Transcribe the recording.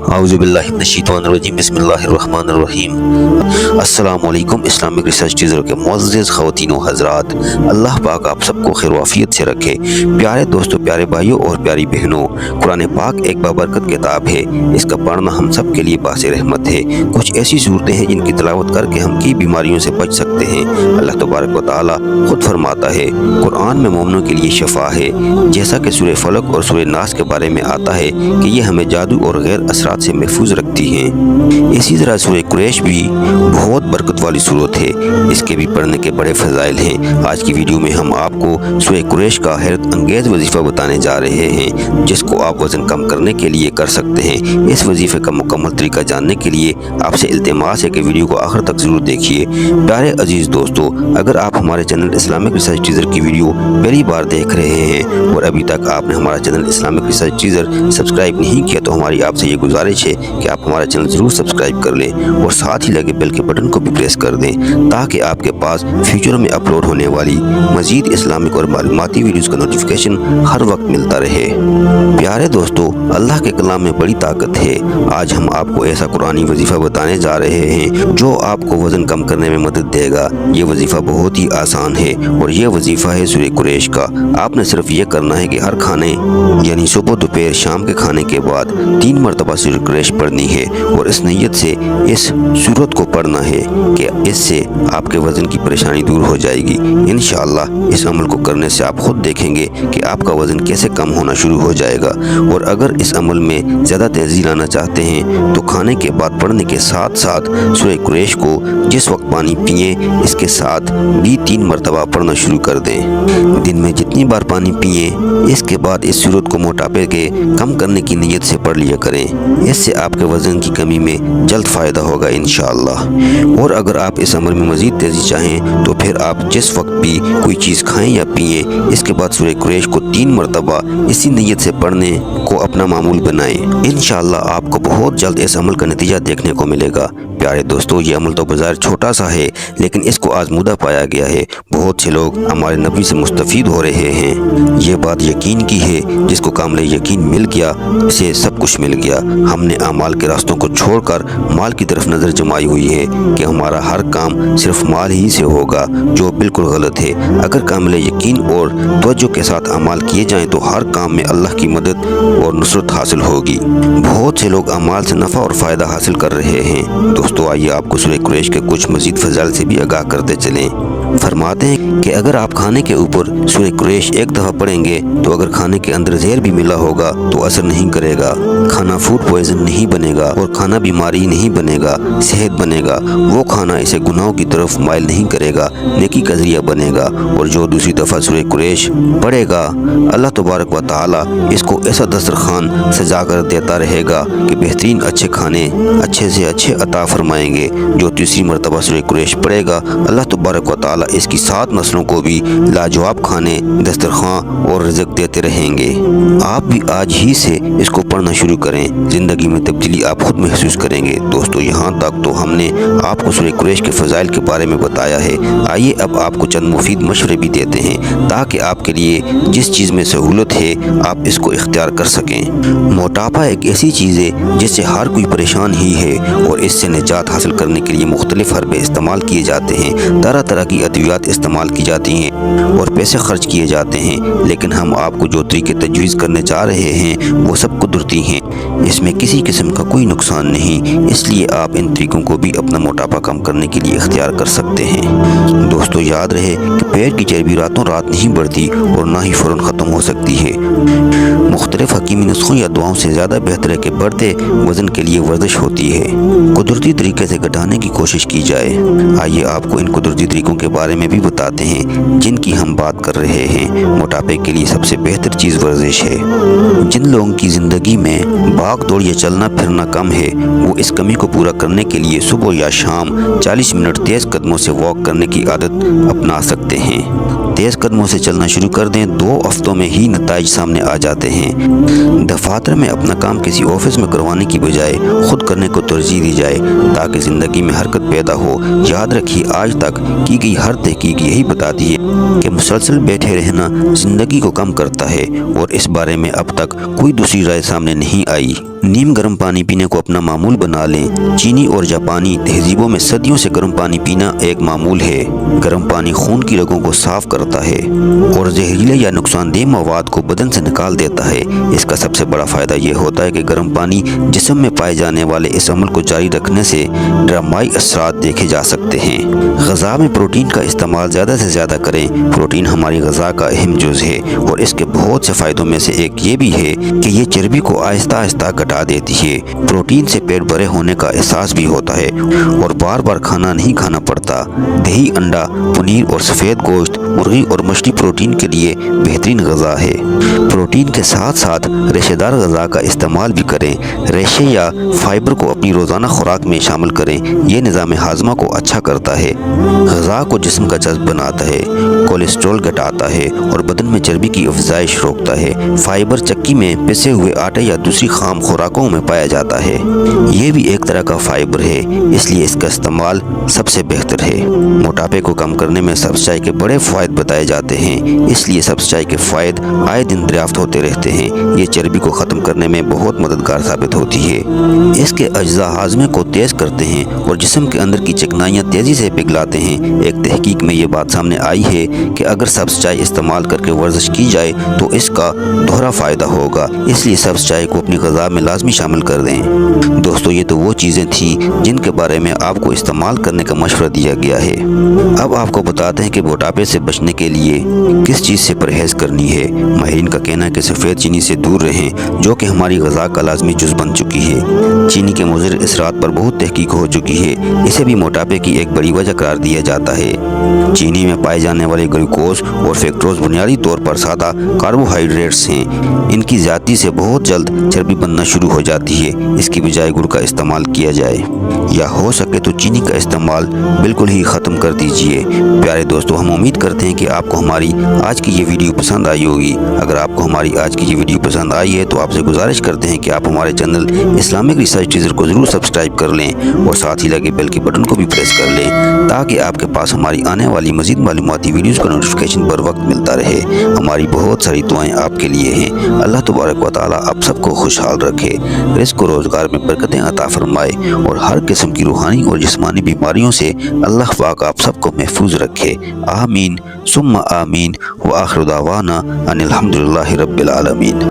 आऊज़ुबिल्लाहि मिनश्शैतानिर्रजीम बिस्मिल्लाहिर्रहमानिर्रहीम। अस्सलामु अलैकुम इस्लामिक रिसर्च टीज़र के मुअज़्ज़िज़ ख़वातीन व हज़रात, अल्लाह पाक आप सबको खैर वाफ़ियत से रखे। प्यारे दोस्तों, प्यारे भाइयों और प्यारी बहनों, कुरान पाक एक बाबरकत किताब है। इसका पढ़ना हम सब के लिए बासे रहमत है। कुछ ऐसी सूरतें हैं जिनकी तिलावत करके हम कई बीमारियों से बच सकते हैं। अल्लाह तबारक व तआला खुद फरमाता है, कुरान में मोमिनों के लिए शफा है। जैसा कि सूरह फलक और सूरह नास के बारे में आता है कि ये हमें जादू और गैर असरात से महफूज रखती हैं। इसी तरह सूरह कुरैश भी बहुत बरकत वाली सूरत है। इसके भी पढ़ने के बड़े फजाइल हैं। आज की वीडियो में हम आपको सूरह कुरैश का हैरत अंगेज़ वजीफ़ा बताने जा रहे हैं, जिसको आप वज़न कम करने के लिए कर सकते हैं। इस वजीफ़े का मुकम्मल तरीका जानने के लिए आपसे इल्तिमास है कि वीडियो को आखिर तक ज़रूर देखिए। प्यारे अजीज़ दोस्तों, अगर आप हमारे चैनल इस्लामिक रिसर्च टीज़र की वीडियो पहली बार देख रहे हैं और अभी तक आपने हमारा channel Islamic research teaser subscribe नहीं किया, तो हमारी आपसे ये गुजारिश है कि आप हमारा चैनल ज़रूर सब्सक्राइब कर लें और साथ ही लगे बेल के बटन को भी प्रेस कर दें, ताकि आपके पास फ्यूचर में अपलोड होने वाली मज़ीद इस्लामिक और मालूमाती वीडियोज़ का नोटिफिकेशन हर वक्त मिलता रहे। प्यारे दोस्तों, अल्लाह के कलाम में बड़ी ताकत है। आज हम आपको ऐसा कुरानी वजीफ़ा बताने जा रहे हैं जो आपको वज़न कम करने में मदद देगा। ये वजीफ़ा बहुत ही आसान है और ये वजीफ़ा है सूरह कुरैश का। आपने सिर्फ ये करना है कि हर खाने यानी सुबह दोपहर शाम के खाने के बाद 3 मरतबा सूरह कुरैश पढ़नी है और इस नीयत से इस सूरत को पढ़ना है कि इससे आपके वज़न की परेशानी दूर हो जाएगी। इंशाअल्लाह इस अमल को करने से आप खुद देखेंगे कि आपका वज़न कैसे कम होना शुरू हो जाएगा। और अगर इस अमल में ज़्यादा तेज़ी लाना चाहते हैं तो खाने के बाद पढ़ने के साथ साथ सूरह कुरैश को जिस वक्त पानी पिए इसके साथ भी 3 मरतबा पढ़ना शुरू कर दें। दिन में जितनी बार पानी पिए इसके बाद इस सूरत को मोटापे के कम करने की नीयत से पढ़ लिया करें। इससे आपके वज़न की कमी में जल्द फ़ायदा होगा इंशाअल्लाह। और अगर आप इस अमल में मज़ीद तेज़ी चाहें तो फिर आप जिस वक्त भी कोई चीज़ खाएं या पिए इसके बाद सूरह कुरैश को 3 मरतबा इसी नीयत से पढ़ने को अपना मामूल बनाएं। इंशाअल्लाह आपको बहुत जल्द इस अमल का नतीजा देखने को मिलेगा। प्यारे दोस्तों, ये अमल तो बाज़ार छोटा सा है लेकिन इसको आज़मूदा पाया गया है। बहुत से लोग हमारे नबी से मुस्तफ़ीद हो रहे हैं। ये बात यकीन की है, जिसको कामिल यकीन मिल गया इसे सब कुछ मिल गया। हमने अमाल के रास्तों को छोड़कर माल की तरफ नज़र जमाई हुई है कि हमारा हर काम सिर्फ माल ही से होगा, जो बिल्कुल गलत है। अगर कामिल यकीन और तवज्जो के साथ अमाल किए जाएँ तो हर काम में अल्लाह की मदद और नुसरत हासिल होगी। बहुत से लोग अमाल से नफ़ा और फ़ायदा हासिल कर रहे हैं। दोस्तों, आइए आपको सूरह कुरैश के कुछ मज़ीद फ़ज़ाइल से भी आगाह करते चलें। फरमाते हैं कि अगर आप खाने के ऊपर सूरह कुरैश एक दफ़ा पढ़ेंगे तो अगर खाने के अंदर जहर भी मिला होगा तो असर नहीं करेगा। खाना फूड पॉइजन नहीं बनेगा और खाना बीमारी नहीं बनेगा, सेहत बनेगा। वो खाना इसे गुनाहों की तरफ माइल नहीं करेगा, नेकी का ज़रिया बनेगा। और जो दूसरी दफ़ा सूरह कुरैश पढ़ेगा, अल्लाह तबारक व तआला इसको ऐसा दस्तरखान सजा कर देता रहेगा कि बेहतरीन अच्छे खाने अच्छे से अच्छे अता फरमाएंगे। जो तीसरी मरतबा सूरह कुरैश पढ़ेगा, अल्लाह तबारक व तआला इसकी 7 नस्लों को भी लाजवाब खाने, दस्तरखान और रिज़्क़ देते रहेंगे। आप भी आज ही से इसको पढ़ना शुरू करें, ज़िंदगी में तब्दीली आप खुद महसूस करेंगे। दोस्तों, यहाँ तक तो हमने आपको सूरह कुरैश के फ़ज़ाइल के बारे में बताया है। आइए अब आपको चंद मुफीद मशवरे भी देते हैं ताकि आपके लिए जिस चीज़ में सहूलत है आप इसको इख्तियार कर सकें। मोटापा एक ऐसी चीज़ है जिससे हर कोई परेशान ही है और इससे निजात हासिल करने के लिए मुख्तलिफ हरबे इस्तेमाल किए जाते हैं। तरह तरह की अद्वियात इस्तेमाल की जाती हैं और पैसे खर्च किए जाते हैं, लेकिन हम आपको जो तरीके तजवीज़ करने जा रहे हैं वो सब कुदरती हैं। इसमें किसी किस्म का कोई नुकसान नहीं, इसलिए आप इन तरीकों को भी अपना मोटापा कम करने के लिए इख्तियार कर सकते हैं। दोस्तों, याद रहे कि पेट की चर्बी रातों रात नहीं बढ़ती और ना ही फ़ौरन ख़त्म हो सकती है। मुख्तलिफ हकीमी नुस्खों या दुआओं से ज़्यादा बेहतर है कि बढ़ते वज़न के लिए वर्जिश होती है। कुदरती तरीके से घटाने की कोशिश की जाए। आइए आपको इन कुदरती तरीकों के बारे में भी बताते हैं जिनकी हम बात कर रहे हैं। मोटापे के लिए सबसे बेहतर चीज़ वर्जिश है। जिन लोगों की ज़िंदगी में भाग दौड़ या चलना फिरना कम है, वो इस कमी को पूरा करने के लिए सुबह या शाम 40 मिनट तेज़ कदमों से वॉक करने की आदत अपना सकते हैं। तेज़ कदमों से चलना शुरू कर दें, 2 हफ्तों में ही नताइज सामने आ जाते हैं। दफातर में अपना काम किसी ऑफिस में करवाने की बजाय खुद करने को तरजीह दी जाए ताकि ज़िंदगी में हरकत पैदा हो। याद रखिए, आज तक की गई हर तहकीक यही बताती है कि मुसलसल बैठे रहना ज़िंदगी को कम करता है और इस बारे में अब तक कोई दूसरी राय सामने नहीं आई। नीम गर्म पानी पीने को अपना मामूल बना लें। चीनी और जापानी तहजीबों में सदियों से गर्म पानी पीना एक मामूल है। गर्म पानी खून की रगों को साफ करता है और जहरीले या नुकसानदेह मवाद को बदन से निकाल देता है। इसका सबसे बड़ा फ़ायदा ये होता है कि गर्म पानी जिस्म में पाए जाने वाले इस अमल को जारी रखने से ड्रामाई असरात देखे जा सकते हैं। ग़ज़ा में प्रोटीन का इस्तेमाल ज़्यादा से ज़्यादा करें। प्रोटीन हमारी ग़ज़ा का अहम जुज़ है और इसके बहुत से फ़ायदों में से एक ये भी है कि ये चर्बी को आहिस्ता आहिस्ता घटा देती है। प्रोटीन से पेट भरे होने का एहसास भी होता है और बार बार खाना नहीं खाना पड़ता। दही, अंडा, पनीर और सफ़ेद गोश्त, मुर्गी और मछली प्रोटीन के लिए बेहतरीन ग़ज़ा है। प्रोटीन के साथ साथ रेशेदार ग़ज़ा का इस्तेमाल भी करें। रेशे या फाइबर को अपनी रोज़ाना खुराक में शामिल करें। ये निज़ाम हाज़मा को अच्छा करता है, ग़ज़ा को जिस्म का जज़्ब बनाता है, कोलेस्ट्रॉल घटाता है और बदन में चर्बी की अफजाइश रोकता है। फाइबर चक्की में पिसे हुए आटे या दूसरी खाम खुराकों में पाया जाता है। ये भी एक तरह का फाइबर है, इसलिए इसका इस्तेमाल सबसे बेहतर है। मोटापे को कम करने में सब्ज़ चाय के बड़े फ़ायदे बताए जाते हैं, इसलिए सब्ज़ चाय के फ़ायदे आए दिन दरियाफ्त होते रहते हैं। ये चर्बी को ख़त्म करने में बहुत मददगार साबित होती है। इसके अज्जा हाज़मे को तेज़ करते हैं और जिस्म के अंदर की चिकनाइयाँ तेज़ी से पिघलाते हैं। एक तहकीक में ये बात सामने आई है कि अगर सब्ज़ चाय इस्तेमाल करके वर्जिश की जाए तो इसका दोहरा फ़ायदा होगा, इसलिए सब्ज़ चाय को अपनी ग़ज़ा में लाजमी शामिल कर दें। दोस्तों, ये तो वो चीज़ें थी जिनके बारे में आपको इस्तेमाल करने का मशवरा दिया गया है। अब आपको बताते हैं कि मोटापे से बचने के लिए किस चीज़ से परहेज़ करनी है। माहिरीन का कहना है कि सफ़ेद चीनी से दूर रहें, जो कि हमारी ग़ज़ा का लाजमी जुज़ बन चुकी है। चीनी के मुज़र असरात पर बहुत तहकीक हो चुकी है, इसे भी मोटापे की एक बड़ी वजह करार दिया जाता है। चीनी में पाए जाने वाले ग्लूकोज और फ्रक्टोज बुनियादी तौर पर सादा कार्बोहाइड्रेट्स हैं। इनकी ज़्यादती से बहुत जल्द चर्बी बनना शुरू हो जाती है। इसकी बजाय गुड़ का इस्तेमाल किया जाए या हो सके तो चीनी का इस्तेमाल बिल्कुल ही ख़त्म कर दीजिए। प्यारे दोस्तों, हम उम्मीद करते हैं कि आपको हमारी आज की ये वीडियो पसंद आई होगी। अगर आपको हमारी आज की ये वीडियो पसंद आई है तो आपसे गुजारिश करते हैं कि आप हमारे चैनल इस्लामिक रिसर्च टीजर को ज़रूर सब्सक्राइब कर लें और साथ ही लगे बेल के बटन को भी प्रेस कर लें ताकि आपके पास हमारी आने वाली मज़ीद मालूमाती वीडियोज़ का नोटिफिकेशन बर वक्त मिलता रहे। हमारी बहुत सारी दुआएँ आपके लिए हैं। अल्लाह तबारक व तआला आप सबको खुशहाल रखे, रिज़्क़ और रोज़गार में बरकतें अता फरमाए और हर किस्म की रूहानी और जिस्मानी बीमारियों से अल्लाह पाक आप सबको महफूज रखे। आमीन सुम्मा आमीन व आखिर दावाना अनिल हम्दुलिल्लाहि रब्बिल आलमीन।